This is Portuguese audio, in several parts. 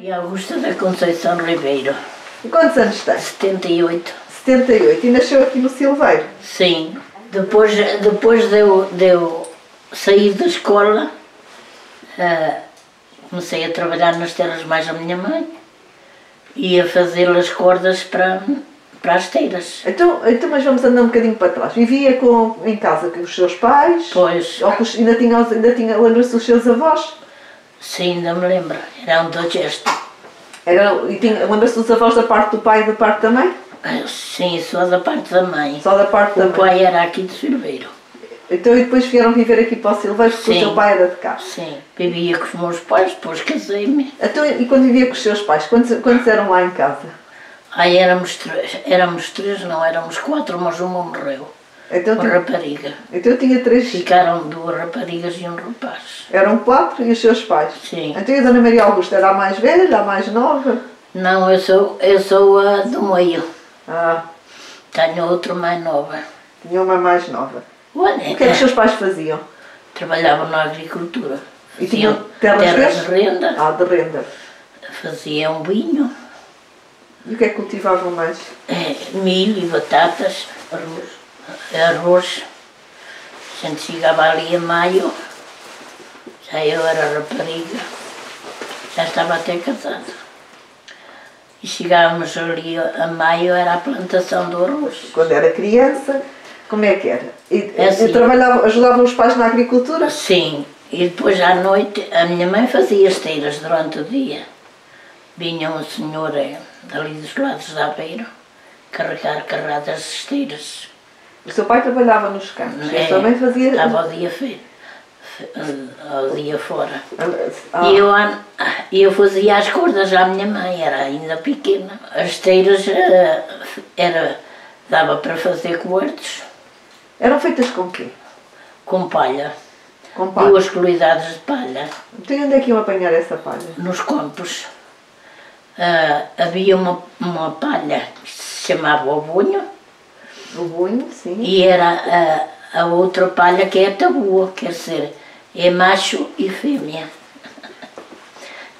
E Augusta da Conceição Ribeiro. E quantos anos tem? 78. 78. E nasceu aqui no Silveiro? Sim. Depois de eu sair da escola, comecei a trabalhar nas terras mais da minha mãe e a fazer as cordas para as teiras. Então, mas vamos andar um bocadinho para trás. Vivia em casa com os seus pais? Pois. Ainda tinha lembra-se dos seus avós? Sim, ainda me lembro. Era um do gesto. Lembra-se dos avós da parte do pai e da parte da mãe? Sim, só da parte da mãe. Só da parte da mãe. O pai era aqui de Silveiro. Então e depois vieram viver aqui para o Silveiro porque o seu pai era de cá? Sim, vivia com os meus pais, depois casei-me. Então, e quando vivia com os seus pais, quantos eram lá em casa? Éramos três, não, éramos quatro, mas uma morreu. Então, uma rapariga. Então eu tinha três... Ficaram duas raparigas e um rapaz. Eram quatro e os seus pais? Sim. Então e a Dona Maria Augusta era a mais velha, a mais nova? Não, eu sou a do meio. Ah. Tenho outra mais nova. Tinha uma mais nova. Olha, o que é que os seus pais faziam? Trabalhavam na agricultura. E tinham terras de renda. Ah, de renda. Faziam vinho. E o que é que cultivavam mais? Milho e batatas, arroz. A gente chegava ali a maio, já eu era rapariga, já estava até casada. E chegávamos ali a maio, era a plantação do arroz. Quando era criança, como é que era? Assim, ajudavam os pais na agricultura? Sim, e depois à noite a minha mãe fazia esteiras durante o dia. Vinha um senhor ali dos lados da Aveiro carregar carradas de esteiras. O seu pai trabalhava nos campos, e a sua mãe fazia... Estava ao dia fora. E eu fazia as cordas à minha mãe, era ainda pequena. As esteiras dava para fazer cobertos. Eram feitas com quê? Com palha. Com palha? 2 qualidades de palha. Então e onde é que iam apanhar essa palha? Nos campos. Havia uma palha que se chamava o bunho. O bunho, sim. E era a outra palha que é a tabua, quer dizer, é macho e fêmea.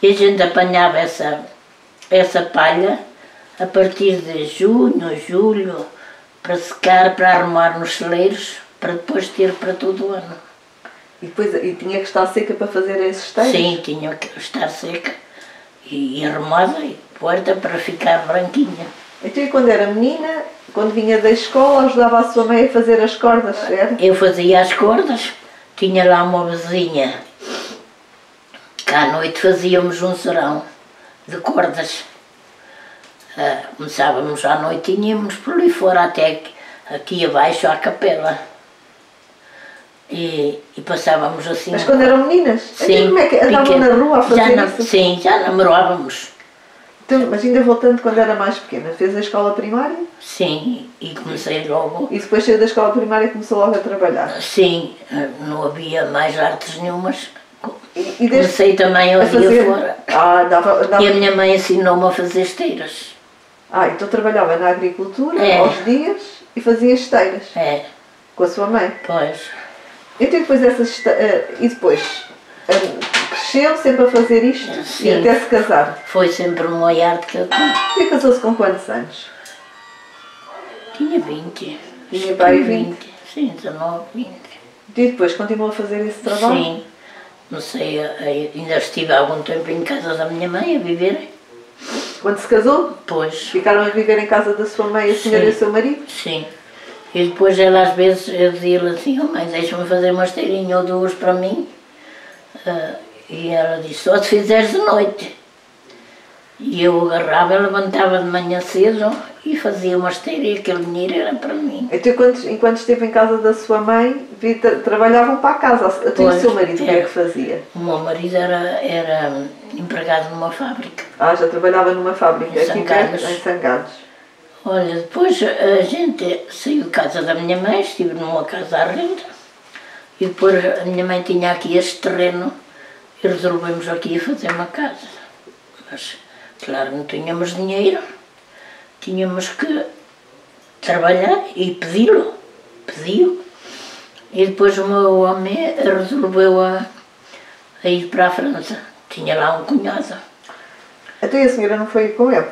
E a gente apanhava essa palha a partir de junho, julho, para secar, para arrumar nos celeiros, para depois ter para todo o ano. E tinha que estar seca para fazer esses esteiros? Sim, tinha que estar seca e arrumada e porta para ficar branquinha. Então e quando era menina, quando vinha da escola, ajudava a sua mãe a fazer as cordas, certo? Eu fazia as cordas, tinha lá uma vizinha que à noite fazíamos um serão de cordas. Começávamos à noite e íamos por ali fora até aqui abaixo à capela. E passávamos assim... Mas quando eram meninas? Sim. Então como é que andavam na rua a fazer isso? Sim, já namorávamos. Então, mas ainda voltando quando era mais pequena, fez a escola primária? Sim, e comecei logo. E depois saiu da escola primária e começou logo a trabalhar? Sim, não havia mais artes nenhumas. E comecei também ao dia fora. Dava... E a minha mãe ensinou-me a fazer esteiras. Então trabalhava na agricultura, aos dias, e fazia esteiras? Com a sua mãe? Pois. Então depois e depois cresceu sempre a fazer isto? Sim. E até se casar? Foi sempre uma arte que eu tinha. E casou-se com quantos anos? Tinha 20. Tinha para aí 20? Sim, 19, 20. E depois continuou a fazer esse trabalho? Sim. Não sei, ainda estive há algum tempo em casa da minha mãe a viver. Quando se casou? Pois. Ficaram a viver em casa da sua mãe, a senhora e o seu marido? Sim. E depois ela às vezes, eu dizia-lhe assim, mãe, deixa-me fazer uma esteirinha ou duas para mim. E ela disse, só se fizeres de noite. E eu agarrava, levantava de manhã cedo e fazia uma esteira e aquele dinheiro era para mim. Então enquanto esteve em casa da sua mãe, trabalhavam para a casa. Até o seu marido o que é que fazia? O meu marido era empregado numa fábrica. Já trabalhava numa fábrica, aqui em Sangalhos. Olha, depois a gente saiu de casa da minha mãe, estive numa casa à renda. E depois a minha mãe tinha aqui este terreno e resolvemos aqui fazer uma casa. Mas, claro, não tínhamos dinheiro, tínhamos que trabalhar e pedi-lo. E depois o meu homem resolveu a ir para a França. Tinha lá um cunhado. Então e a senhora não foi com ele?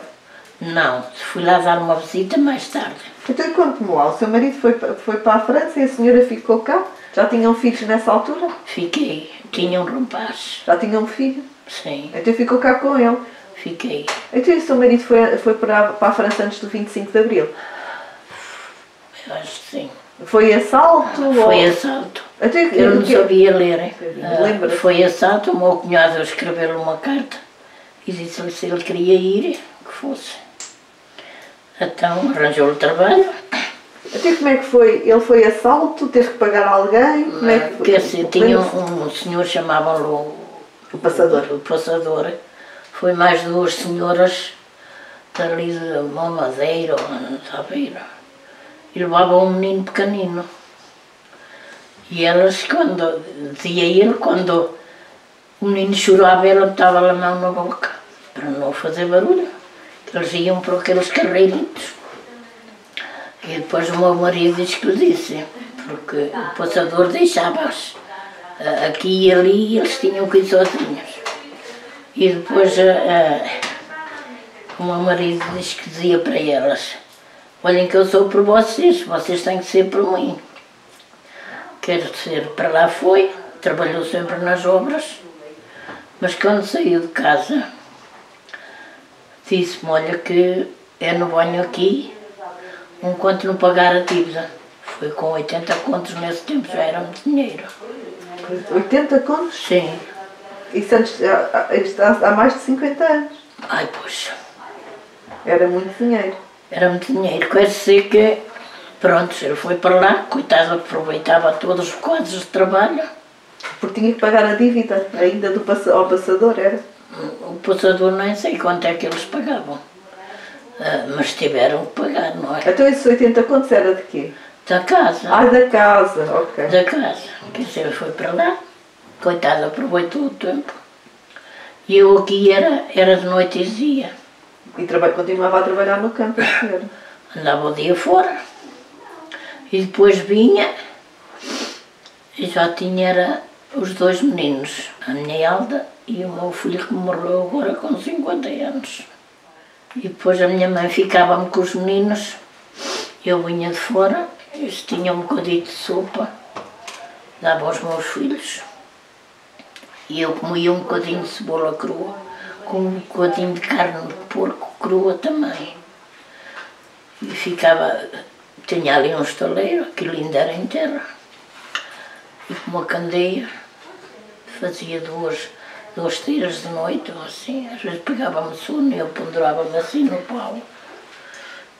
Não, fui lá dar uma visita mais tarde. Então conte-me lá, o seu marido foi para a França e a senhora ficou cá? Já tinham filhos nessa altura? Fiquei, tinha um rapaz. Já tinham um filho? Sim, Então ficou cá com ele. fiquei. Então e o seu marido foi para a França antes do 25 de Abril? Eu acho que sim. Foi assalto? Foi ou... assalto. Então, Eu não sabia ler. Hein? Lembra-se? Foi assalto, o meu cunhado escreveu-lhe uma carta e disse-lhe se ele queria ir, que fosse. Então arranjou-lhe trabalho. Até como é que foi? Ele foi assalto? Teve que pagar alguém? Como é que foi? Quer dizer, tinha um senhor, chamavam-lhe O passador. o passador. Foi mais duas senhoras dali de Mamadeira, ou Sabeira. E levavam um menino pequenino. E elas, quando, dizia ele, quando o menino chorava, ela botava a mão na boca, para não fazer barulho. Eles iam por aqueles carreiritos. E depois o meu marido diz que lhe disse, porque o passador deixava-as aqui e ali e eles tinham que ir sozinhos. E depois o meu marido diz que dizia para elas, olhem que eu sou por vocês, vocês têm que ser por mim. Quero ser, para lá foi, trabalhou sempre nas obras, mas quando saiu de casa, disse-me, olha que eu não venho aqui enquanto não pagar a dívida. Foi com 80 contos nesse tempo, já era muito dinheiro. 80 contos? Sim. Isso antes, há mais de 50 anos. Ai, poxa, Era muito dinheiro. era muito dinheiro. Quer dizer que, pronto, ele foi para lá, coitado, aproveitava todos os quadros de trabalho. Porque tinha que pagar a dívida ainda ao passador, era? O passador nem sei quanto é que eles pagavam, mas tiveram que pagar, não é? Então esses 80 contos era de quê? Da casa. Ah, da casa, ok. Da casa. Quer dizer, ele foi para lá, coitado, aproveitou o tempo. E eu aqui era de noite e dia. E continuava a trabalhar no campo, a senhora? Andava o dia fora. E depois vinha e já tinha os dois meninos, a minha Alda e o meu filho que morreu agora com 50 anos. E depois a minha mãe ficava-me com os meninos, eu vinha de fora, eles tinham um bocadinho de sopa, dava aos meus filhos. E eu comia um bocadinho de cebola crua, com um bocadinho de carne de porco crua também. E ficava, tinha ali um estaleiro, aquilo ainda era em terra. E com uma candeia, fazia duas tiras de noite, ou assim, às vezes pegava-me sono e eu pendurava-me assim no pau.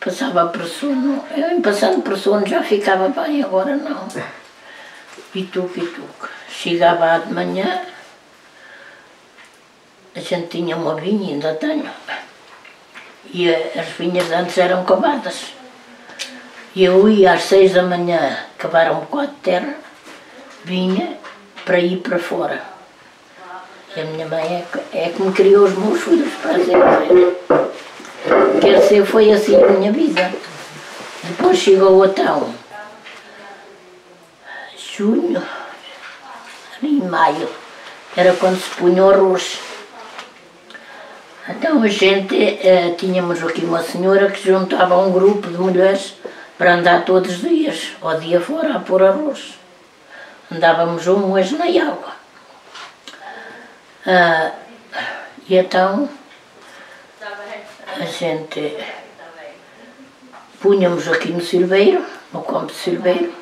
Passava por sono, eu passando por sono já ficava bem, agora não. Pituque. Chegava de manhã, a gente tinha uma vinha, ainda tenho, e as vinhas antes eram cavadas. E eu ia às 6 da manhã cavar um bocado de terra, vinha para ir para fora. E a minha mãe é que me criou os meus filhos para ser. Quer dizer, foi assim a minha vida. Depois chegou então junho, em maio, era quando se punha o arroz. Então a gente, tínhamos aqui uma senhora que juntava um grupo de mulheres para andar todos os dias, ao dia fora, a pôr arroz. Andávamos um mês na água. E então a gente punhamos aqui no Silveiro, no campo de Silveiro,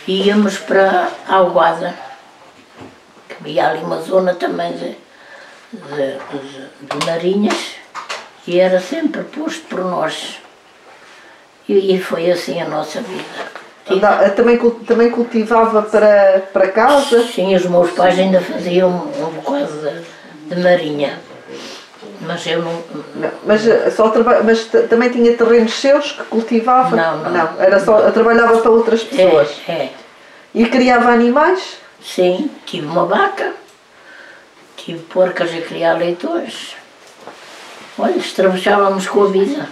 e íamos para a Alguada, que havia ali uma zona também de marinhas, e era sempre posto por nós. E foi assim a nossa vida. Também cultivava para casa? Sim, os meus pais ainda faziam um bocado de marinha. Mas eu não... Mas também tinha terrenos seus que cultivava? Não. Era só, trabalhava para outras pessoas? É. E criava animais? Sim, tive uma vaca, tive porcas a criar leitões. Olha, estrabechávamos com a vida.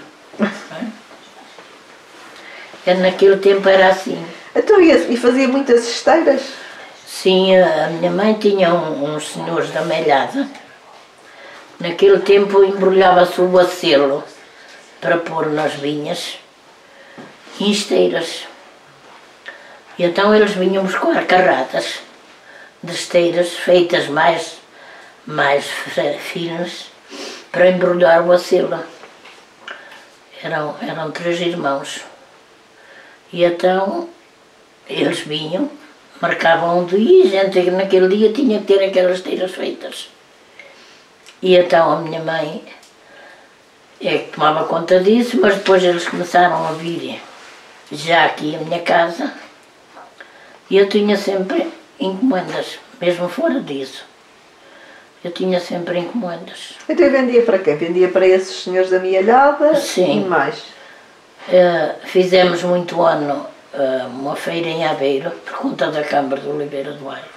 Naquele tempo era assim. Então, e fazia muitas esteiras? Sim, a minha mãe tinha uns senhores da Melhada Naquele tempo embrulhava-se o acelo para pôr nas vinhas em esteiras. E então eles vinham buscar carradas de esteiras feitas mais finas para embrulhar o acelo. Eram 3 irmãos. E então eles vinham, marcavam um dia, e a gente naquele dia tinha que ter aquelas esteiras feitas. E então a minha mãe é que tomava conta disso, mas depois eles começaram a vir já aqui à minha casa e eu tinha sempre encomendas, mesmo fora disso. Eu tinha sempre encomendas. Então vendia para quem? Vendia para esses senhores da Mialhada? Sim. E mais? Fizemos muito ano uma feira em Aveiro, por conta da Câmara de Oliveira do Bairro.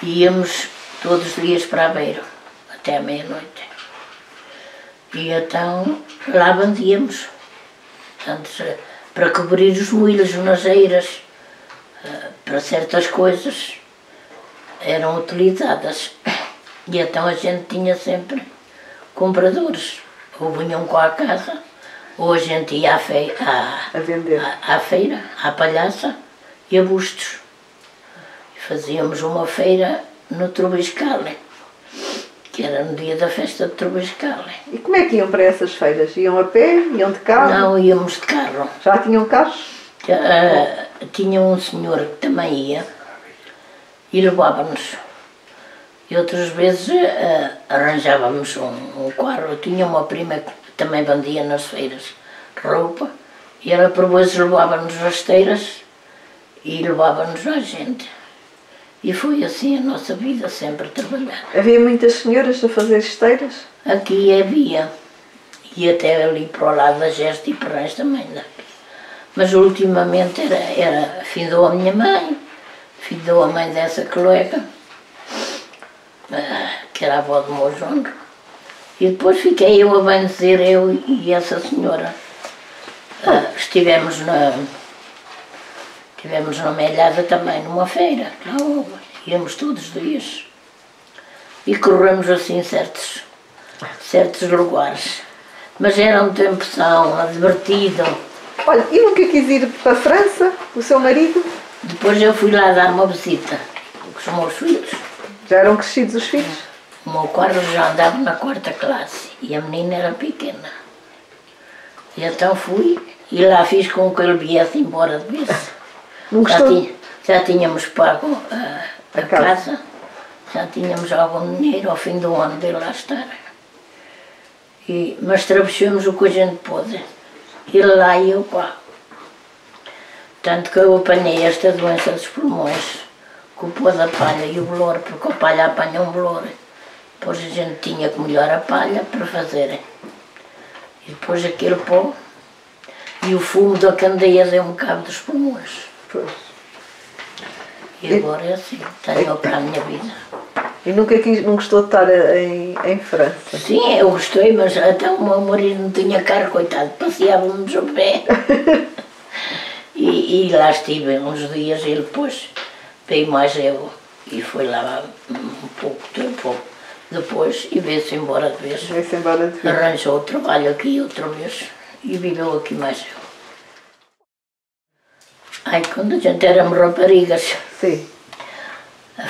Íamos todos os dias para Aveiro, até à meia-noite. E então lá vendíamos, portanto, para cobrir os milhos nas eiras, para certas coisas eram utilizadas. E então a gente tinha sempre compradores, ou vinham com a casa, ou a gente ia a vender. À feira, à Palhaça e a Bustos. Fazíamos uma feira no Trubiscale, que era no dia da festa de Trubiscale. E como é que iam para essas feiras? Iam a pé? Iam de carro? Não, íamos de carro. Já tinham carros? Tinha um senhor que também ia e levava-nos. E outras vezes arranjávamos um carro. Eu tinha uma prima que também vendia nas feiras roupa e ela por vezes levava-nos as esteiras e levava-nos a gente. E foi assim a nossa vida, sempre a trabalhar. Havia muitas senhoras a fazer esteiras? Aqui havia, e até ali para o lado da Gesta e Perrães também. Não? Mas ultimamente findou a minha mãe, findou a mãe dessa colega, que era a avó do meu genro. E depois fiquei eu a benzer, eu e essa senhora. Estivemos na Melhada também, numa feira, lá íamos todos os dias. E corremos assim certos lugares. Mas era um tempo são, divertido. Olha, e nunca quis ir para a França, o seu marido? Depois eu fui lá dar uma visita com os meus filhos. Já eram crescidos os filhos? O meu Carlos já andava na 4ª classe e a menina era pequena. E então fui e lá fiz com que ele viesse embora de vez. Já tínhamos pago a casa, já tínhamos algum dinheiro ao fim do ano de lá estar. Mas travessamos o que a gente pôde. Ele lá e eu cá. Tanto que eu apanhei esta doença dos pulmões, com o pó da palha e o bolor, porque a palha apanha um bolor. Depois a gente tinha que molhar a palha para fazer. E depois aquele pó e o fumo da candeia deu-me cabo dos pulmões. Pois. E agora é assim, tenho para a minha vida. E não gostou de estar em França? Sim, eu gostei, mas até o meu marido não tinha carro, coitado, passeávamos a pé. E lá estive uns dias e depois veio mais eu e foi lá um pouco tempo depois e veio-se embora de vez. Veio-se embora de vez. Arranjou trabalho aqui outra vez e viveu aqui mais eu. Quando a gente éramos raparigas, sim,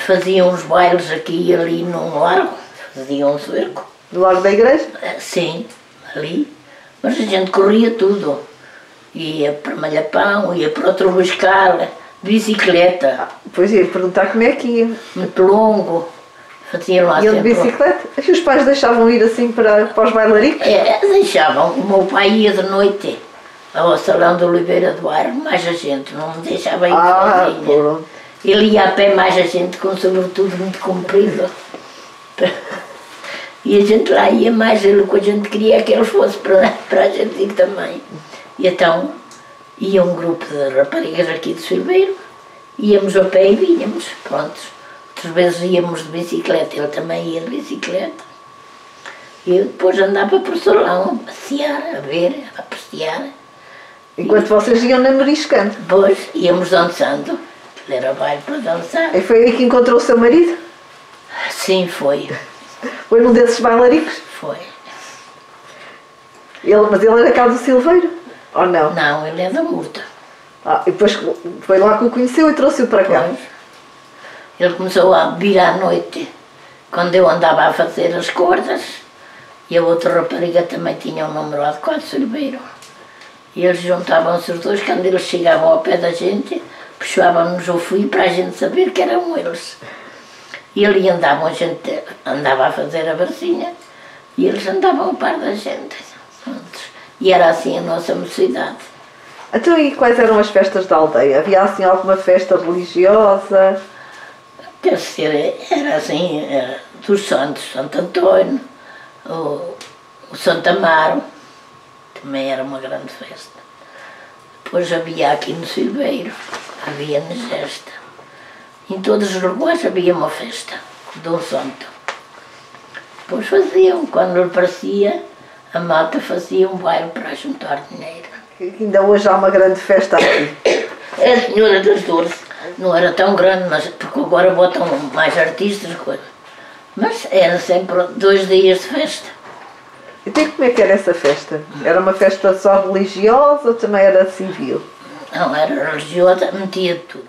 faziam uns bailes aqui e ali num largo, faziam um cerco. No Largo da Igreja? Sim, ali. Mas a gente corria tudo. Ia para Malhapão, ia para o Trubiscale, bicicleta. Pois ia perguntar como é que ia. Muito longo. Faziam lá sempre. E de bicicleta? Acho que os pais deixavam ir assim para os bailaricos? Deixavam. O meu pai ia de noite ao Salão de Oliveira do Bairro, mais a gente, não me deixava ir sozinha. Pronto. Ele ia a pé mais a gente, com sobretudo muito comprido. E a gente lá ia mais, o que a gente queria que ele fosse para a gente ir também. E então ia um grupo de raparigas aqui de Silveiro, íamos a pé e vinhamos, pronto. Outras vezes íamos de bicicleta, ele também ia de bicicleta. E eu depois andava por salão a passear, a ver, a apreciar. Enquanto vocês iam namoriscando? Depois íamos dançando, era baile para dançar. E foi aí que encontrou o seu marido? Sim, foi. Foi num desses bailaricos? Foi. Mas ele era cá do Silveiro? Ou não? Não, ele é da Murta. E depois foi lá que o conheceu e trouxe-o para cá. Pois. Ele começou a vir à noite, quando eu andava a fazer as cordas, e a outra rapariga também tinha um número adequado, Silveiro. E eles juntavam-se os dois, quando eles chegavam ao pé da gente, puxavam-nos o fio para a gente saber que eram eles. E ali andavam, a gente andava a fazer a barcinha, e eles andavam a par da gente. E era assim a nossa mocidade. Então, e quais eram as festas da aldeia? Havia assim alguma festa religiosa? Deve ser, era assim, dos santos, Santo Antônio, o Santo Amaro, também era uma grande festa. Depois havia aqui no Silveiro, havia na Gesta. Em todos os lugares havia uma festa de um santo. Depois faziam, quando lhe parecia, a malta fazia um baile para juntar dinheiro. Ainda hoje há uma grande festa aqui. É a Senhora das Dores. Não era tão grande, mas porque agora botam mais artistas, coisa. Mas era sempre 2 dias de festa. Então como é que era essa festa? Era uma festa só religiosa ou também era civil? Não, era religiosa, metia tudo.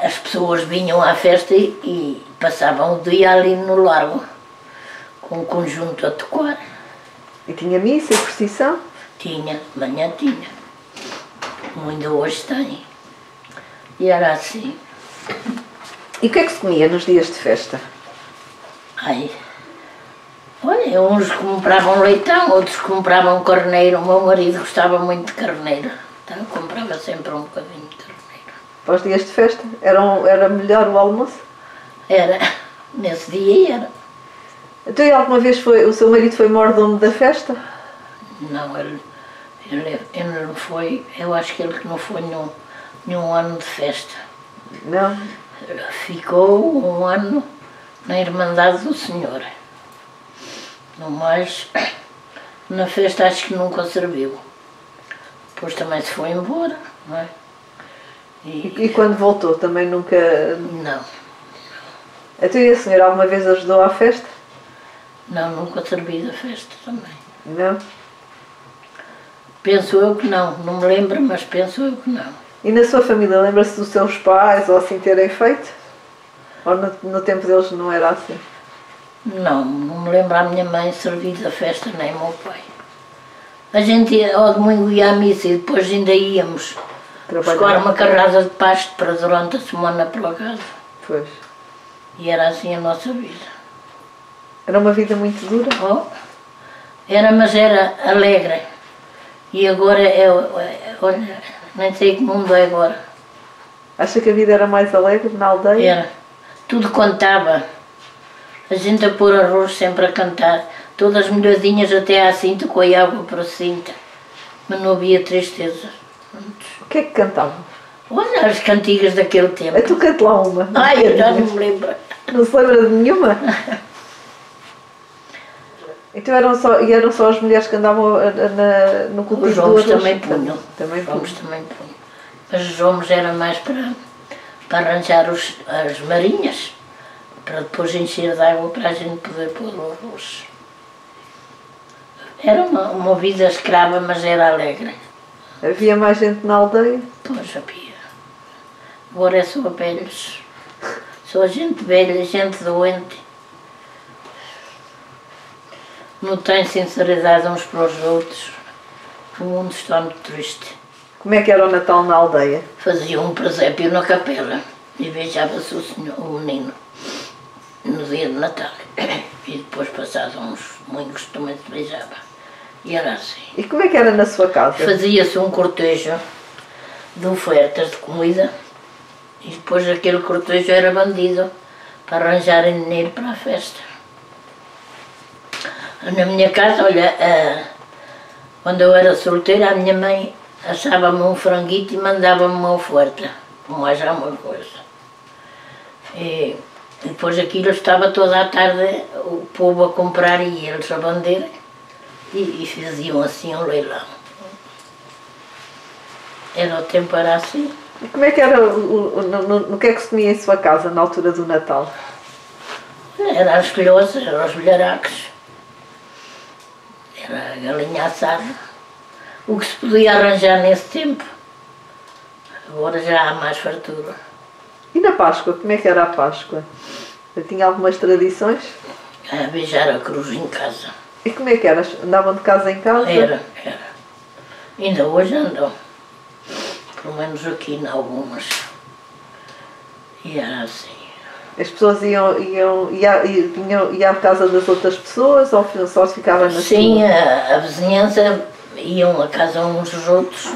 As pessoas vinham à festa e passavam o dia ali no largo, com um conjunto a tocar. E tinha missa e procissão? Tinha, de manhã tinha. Como ainda hoje tem. E era assim. E o que é que se comia nos dias de festa? Ai, olha, uns compravam leitão, outros compravam carneiro. O meu marido gostava muito de carneiro, então comprava sempre um bocadinho de carneiro. Para os dias de festa? Era melhor o almoço? Era, nesse dia era. Então e alguma vez o seu marido foi mordomo da festa? Não, ele não foi, eu acho que ele não foi nenhum ano de festa. Não? Ficou um ano na Irmandade do Senhor. No mais, na festa acho que nunca serviu. Depois também se foi embora, não é? E quando voltou também nunca... Não. Então e a senhora alguma vez ajudou à festa? Não, nunca servi da festa também. Não? Penso eu que não me lembro, mas penso eu que não. E na sua família, lembra-se dos seus pais ou assim terem feito? Ou no tempo deles não era assim? Não me lembro a minha mãe servir da festa, nem o meu pai. A gente ia ao domingo ia à missa e depois ainda íamos buscar uma carrada de pasto para durante a semana para casa. Pois. E era assim a nossa vida. Era uma vida muito dura? Oh, era, mas era alegre. E agora olha, nem sei que mundo é agora. Acha que a vida era mais alegre na aldeia? Era. Tudo contava. A gente a pôr arroz sempre a cantar. Todas molhadinhas até à cinta, com a água para a cinta. Mas não havia tristeza. O que é que cantavam? Olha as cantigas daquele tempo. Tu canta lá uma. Ai, eu já não me lembro. Não se lembra de nenhuma? Então eram só as mulheres que andavam no cultivo do arroz? Os homens também punham. Também os homens também punham. Mas os homens eram mais para arranjar as marinhas, para depois encher de água para a gente poder pôr o arroz. Era uma vida escrava, mas era alegre. Havia mais gente na aldeia? Pois havia. Agora é só velhos. Só gente velha, gente doente. Não tem sinceridade uns para os outros. O mundo está muito triste. Como é que era o Natal na aldeia? Fazia um presépio na capela e beijava-se o menino no dia de Natal. E depois, passados uns domingos, também se beijava. E era assim. E como é que era na sua casa? Fazia-se um cortejo de ofertas de comida e depois aquele cortejo era bandido para arranjarem dinheiro para a festa. Na minha casa, olha, quando eu era solteira, a minha mãe assava-me um franguito e mandava-me uma oferta, mais alguma coisa. E depois aquilo estava toda a tarde o povo a comprar e eles a vender e faziam assim um leilão. O tempo era assim. E como é que era, no que é que se comia em sua casa na altura do Natal? Era as filhosas, era os bilharacos, era a galinha assada, o que se podia arranjar nesse tempo. Agora já há mais fartura. E na Páscoa, como é que era a Páscoa? Tinha algumas tradições? A beijar a cruz em casa. E como é que era? Andavam de casa em casa? Era. Ainda hoje andam. Pelo menos aqui em algumas. E era assim. As pessoas iam à casa das outras pessoas ou só se ficavam na Sim, sua? a vizinhança iam a casa uns dos outros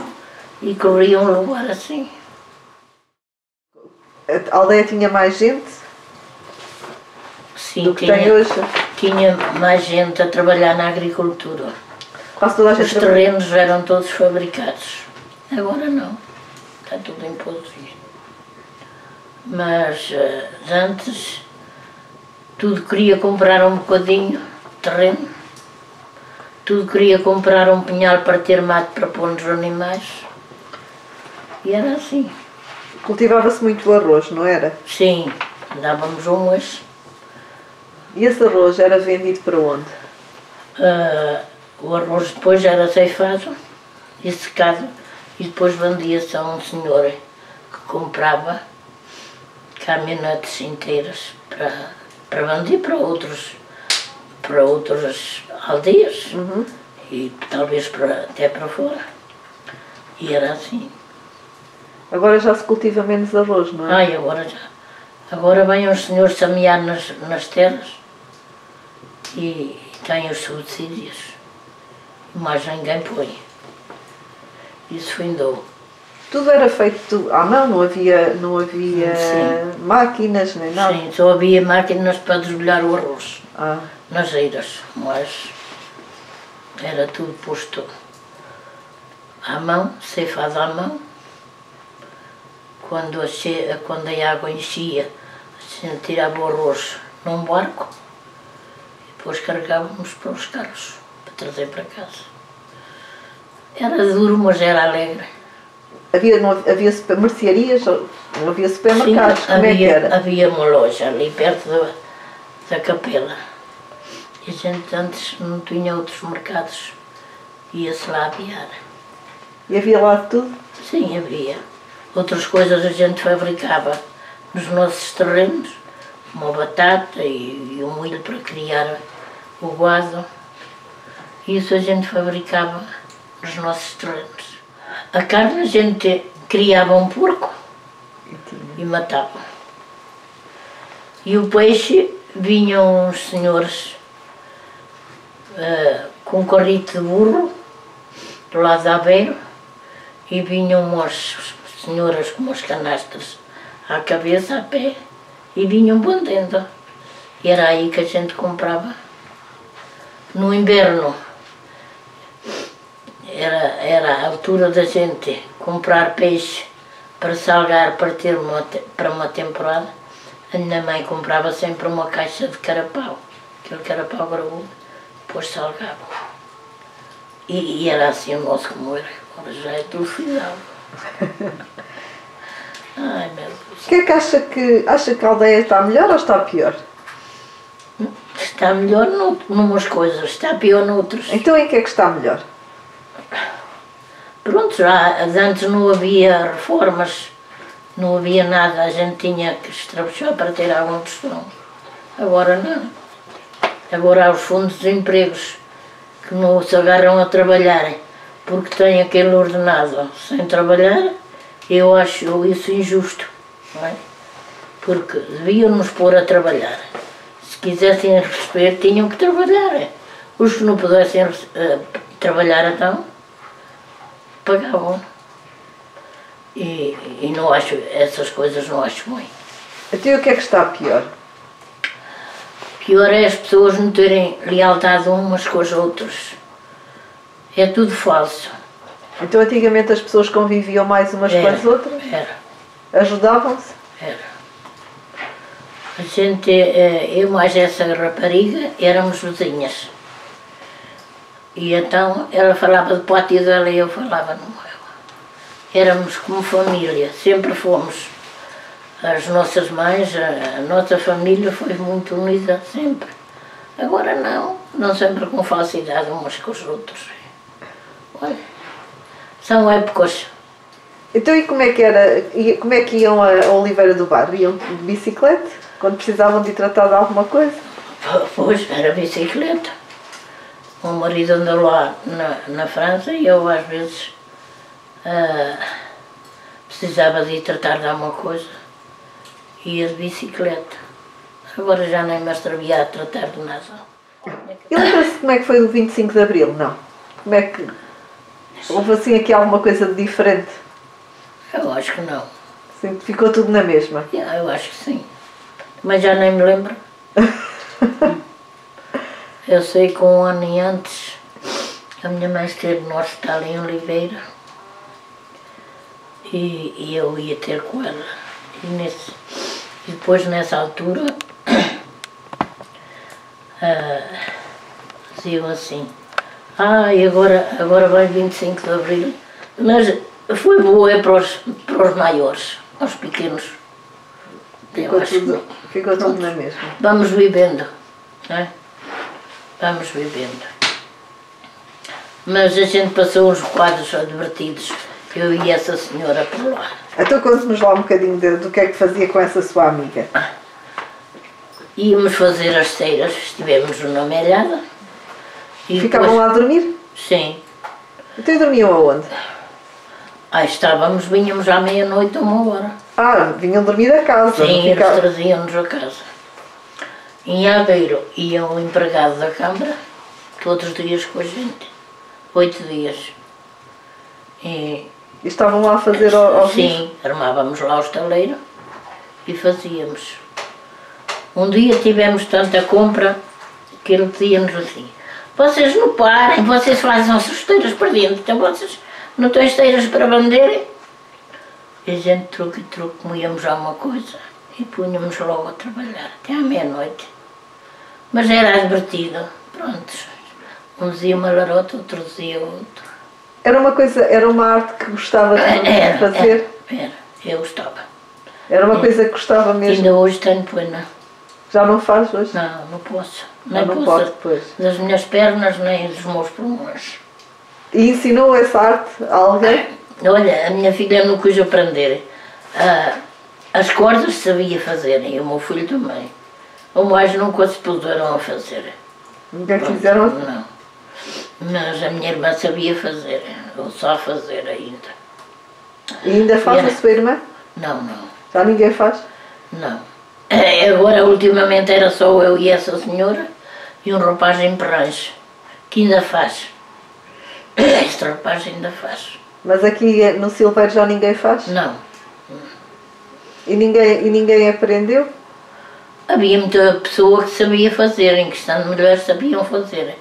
e corriam o lugar assim. A aldeia tinha mais gente Sim, do que tem hoje? tinha mais gente a trabalhar na agricultura. Quase toda a gente Os terrenos eram todos fabricados. Agora não. Está tudo imposto. Mas antes tudo queria comprar um bocadinho de terreno. Tudo queria comprar um pinhal para ter mato para pôr nos animais. E era assim. Cultivava-se muito o arroz, não era? Sim, dávamos umas. E esse arroz era vendido para onde? O arroz depois era ceifado e secado e depois vendia-se a um senhor que comprava caminhonetes inteiras para vender para outras aldeias e talvez até para fora. E era assim. Agora já se cultiva menos arroz, não é? Ai, agora já. Agora vêm os senhores semear nas terras e têm os subsídios. Mas ninguém põe. Isso findou. Tudo era feito à mão, não havia máquinas nem nada? Sim, só havia máquinas para desbolhar o arroz Ah. nas eiras, mas era tudo posto à mão, ceifado à mão. Quando a água enchia, a gente tirava o arroz num barco e depois carregávamos para os carros para trazer para casa. Era duro, mas era alegre. Havia mercearias, não havia supermercados, Sim, como é que era? havia uma loja ali perto da capela. E a gente antes não tinha outros mercados, ia-se lá aviar. E havia lá de tudo? Sim, havia. Outras coisas a gente fabricava nos nossos terrenos, como a batata e o milho para criar o gado. Isso a gente fabricava nos nossos terrenos. A carne a gente criava um porco e matava. E o peixe vinham uns senhores com um carrito de burro do lado de Aveiro e vinham umas senhoras com umas canastas à cabeça, a pé, e vinham vendendo. E era aí que a gente comprava. No inverno era a altura da gente comprar peixe para salgar para ter para uma temporada. A minha mãe comprava sempre uma caixa de carapau, aquele carapau graúdo, depois salgava. E era assim o nosso comer. Agora já é tudo final. Ai, meu Deus. O que é que acha que a aldeia está melhor ou está pior? Está melhor numas coisas, está pior noutras. Então em que é que está melhor? Pronto, já antes não havia reformas, não havia nada, a gente tinha que estrabuchar para ter algum tostão. Agora não. Agora há os fundos de empregos que não se agarram a trabalhar porque têm aquele ordenado sem trabalhar. Eu acho isso injusto, não é? Porque deviam-nos pôr a trabalhar. Se quisessem receber, tinham que trabalhar. Os que não pudessem trabalhar, então, pagavam. E não acho, essas coisas não acho bem. Então o que é que está pior? Pior é as pessoas não terem lealdade umas com as outras. É tudo falso. Então antigamente as pessoas conviviam mais umas com as outras? Era. Ajudavam-se? Era. A gente, eu mais essa rapariga, éramos vizinhas. E então ela falava do pátio dela e eu falava no meu. Éramos como família, sempre fomos. As nossas mães, a nossa família foi muito unida sempre. Agora não sempre com falsidade uns com os outros. Olha, são épocas. Então e como é que era, como é que iam a Oliveira do Bairro? Iam de bicicleta? Quando precisavam de ir tratar de alguma coisa? Pois, era bicicleta. O meu marido andou lá na França e eu às vezes precisava de ir tratar de alguma coisa. Ia de bicicleta. Agora já nem me atrevia a tratar de nada. E lembra-se como é que foi o 25 de Abril? Não. Como é que... Houve assim aqui alguma coisa de diferente? Eu acho que não. Sim, ficou tudo na mesma? Eu acho que sim. Mas já nem me lembro. Eu sei que um ano antes a minha mãe esteve no hospital em Oliveira e eu ia ter com ela. E depois nessa altura diziam assim, e agora vai 25 de Abril. Mas foi boa para os maiores, aos pequenos. Ficou tudo na mesma. Vamos vivendo, não é? Vamos vivendo. Mas a gente passou uns quadros advertidos, eu e essa senhora por lá. Então conte-nos lá um bocadinho do que é que fazia com essa sua amiga. Íamos fazer as ceiras, estivemos numa melhada. Ficavam depois... lá a dormir? Sim. Então dormiam aonde? Vinhamos à meia-noite ou 1 hora. Vinham dormir a casa? Sim, eles traziam-nos a casa. Em Aveiro ia o empregado da Câmara, todos os dias com a gente, 8 dias. E estavam lá a fazer ao Sim, armávamos lá o estaleiro e fazíamos. Um dia tivemos tanta compra que ele dizia-nos assim, vocês não parem, vocês fazem as esteiras para dentro, então vocês não têm esteiras para venderem? E a gente truque e truque comíamos alguma coisa e punhamos logo a trabalhar, até à meia-noite. Mas era advertido, pronto. Um dizia uma larota, outro dizia outro. Era uma arte que gostava de fazer? Era, eu gostava. Era uma coisa que gostava mesmo? Ainda hoje tenho pena. Já não faz hoje? Não posso. Não pode depois. Das minhas pernas nem dos meus pulmões. E ensinou essa arte a alguém? Olha, a minha filha não quis aprender. As cordas sabia fazer e o meu filho também. O mais nunca se puderam a fazer. Nunca quiseram? Não. Mas a minha irmã sabia fazer, ou só fazer ainda. E ainda faz a sua irmã? Não. Já ninguém faz? Não. Agora, ultimamente, era só eu e essa senhora e um rapaz em Perrange, que ainda faz. Este rapaz ainda faz. Mas aqui no Silveiro já ninguém faz? Não. E ninguém aprendeu? Havia muita pessoa que sabia fazer, em questão de mulheres sabiam fazer,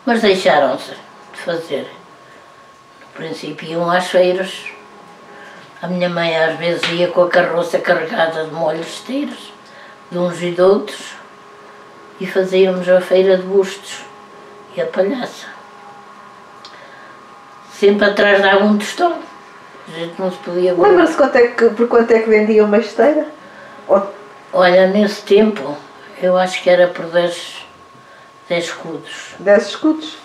mas deixaram-se de fazer. No princípio iam às feiras. A minha mãe às vezes ia com a carroça carregada de molhos de esteiras, de uns e de outros, e fazíamos a feira de bustos e a palhaça. Sempre atrás de algum tostão. A gente não se podia... Lembra-se por quanto é que vendia uma esteira? Olha, nesse tempo, eu acho que era por 10 escudos. 10 escudos?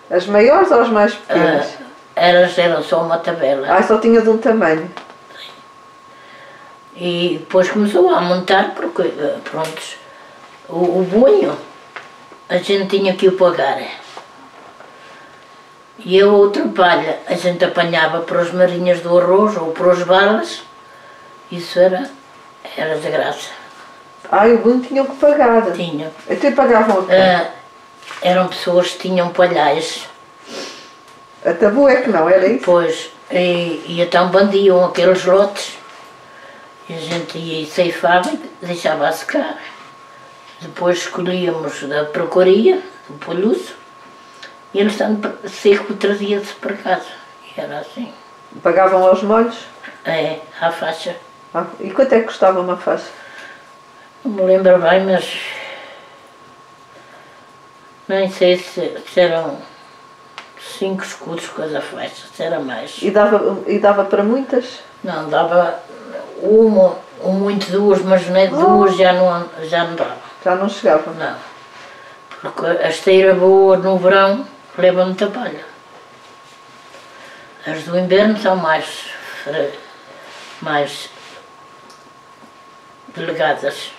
As maiores ou as mais pequenas? Eram só uma tabela. Só tinha de um tamanho. E depois começou a montar, porque, pronto, o bunho, a gente tinha que o pagar. E a outra palha, a gente apanhava para as marinhas do arroz ou para as balas, isso era de graça. O bunho tinham que pagar? Tinha. Até pagavam a quem? Eram pessoas que tinham palhais. A tabu é que não, era isso? Pois, e então bandiam aqueles lotes, e a gente ia e ceifava e deixava a secar. Depois escolhíamos da procuria, do polhuço, e ele estando seco trazia-se para casa. E era assim. Pagavam aos molhos? À faixa. E quanto é que custava uma faixa? Não me lembro bem, mas nem sei se eram 5 escudos com a faixa, se era mais. E dava para muitas? Não, dava um ou muito duas, mas nem duas já não dava. Já não chegava? Não. Porque a esteira boa no verão leva muita palha. As do inverno são mais delegadas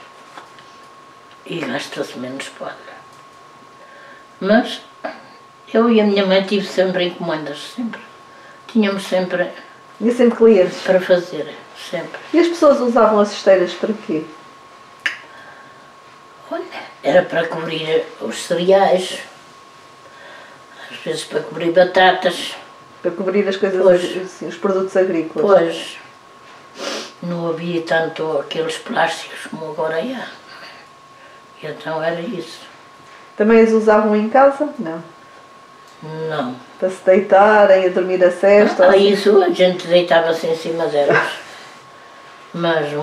e gasta-se menos palha. Mas eu e a minha mãe tive sempre encomendas, sempre. Tínhamos sempre... E sempre clientes? Para fazer, sempre. E as pessoas usavam as esteiras para quê? Olha, era para cobrir os cereais, às vezes para cobrir batatas. Para cobrir as coisas, assim, os produtos agrícolas? Pois, não havia tanto aqueles plásticos como agora há. E então era isso. Também as usavam em casa? Não. Não. Para se deitarem, a dormir a cesta? Assim? Isso a gente deitava-se em cima delas. Mas o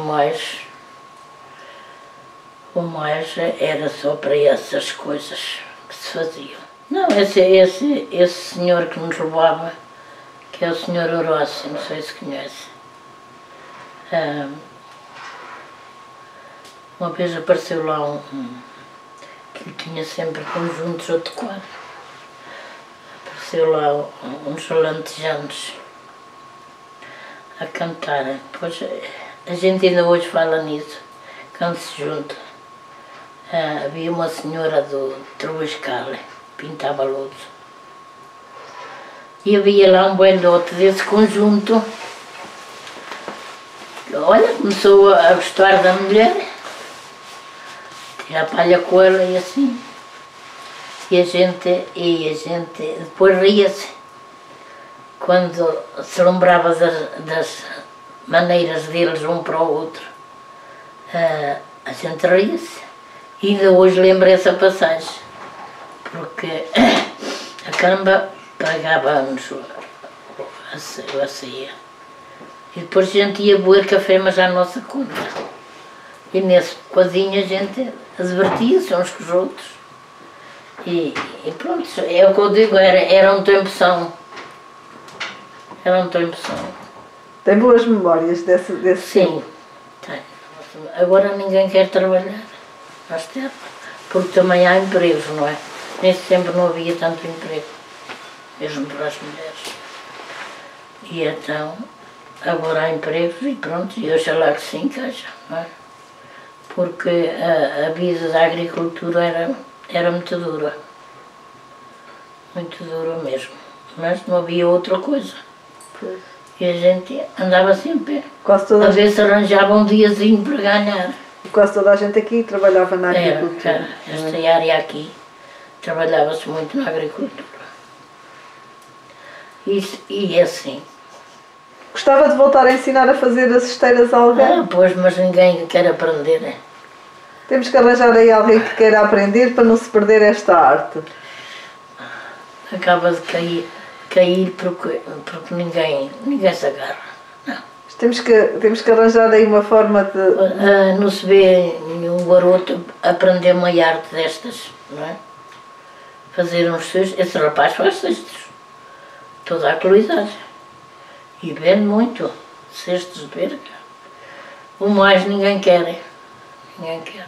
mais era só para essas coisas que se faziam. Não, esse senhor que nos levava, que é o senhor Horócio, não sei se conhece. Uma vez apareceu lá que tinha sempre conjuntos adequados. Apareceu lá uns alantejantes a cantarem. Pois a gente ainda hoje fala nisso, quando se junta. Havia uma senhora do Troescale, pintava luz. E havia lá um velhote desse conjunto. Olha, começou a gostar da mulher, tirar palha com ela e assim. E a gente depois ria-se. Quando se lembrava das maneiras deles um para o outro, a gente ria-se. E ainda hoje lembro essa passagem, porque a Camba pagava-nos a ceia. E depois a gente ia beber café, mas à nossa conta. E nesse bocadinho a gente divertia-se uns com os outros. E pronto, é o que eu digo, era um tempo são. Era um tempo são. Tem boas memórias desse Sim, tenho. Agora ninguém quer trabalhar às terras, porque também há empregos, não é? Nesse tempo não havia tanto emprego, mesmo para as mulheres. E então, agora há empregos e pronto, e oxalá que se encaixa, não é? Porque a vida da agricultura era muito dura mesmo, mas não havia outra coisa. Pois. E a gente andava sempre, Quase toda às vezes arranjava um diazinho para ganhar. Quase toda a gente aqui trabalhava na agricultura. Esta área aqui trabalhava-se muito na agricultura. E é assim. Gostava de voltar a ensinar a fazer as esteiras a alguém? Pois, mas ninguém quer aprender, né? Temos que arranjar aí alguém que queira aprender para não se perder esta arte. Acaba de cair porque ninguém se agarra. Não. Temos que arranjar aí uma forma de... Não se vê nenhum garoto aprender uma arte destas, não é? Fazer uns cestos. Esse rapaz faz cestos. Toda a qualidade. E vende muito. Cestos de berga. O mais ninguém quer. Ninguém quer.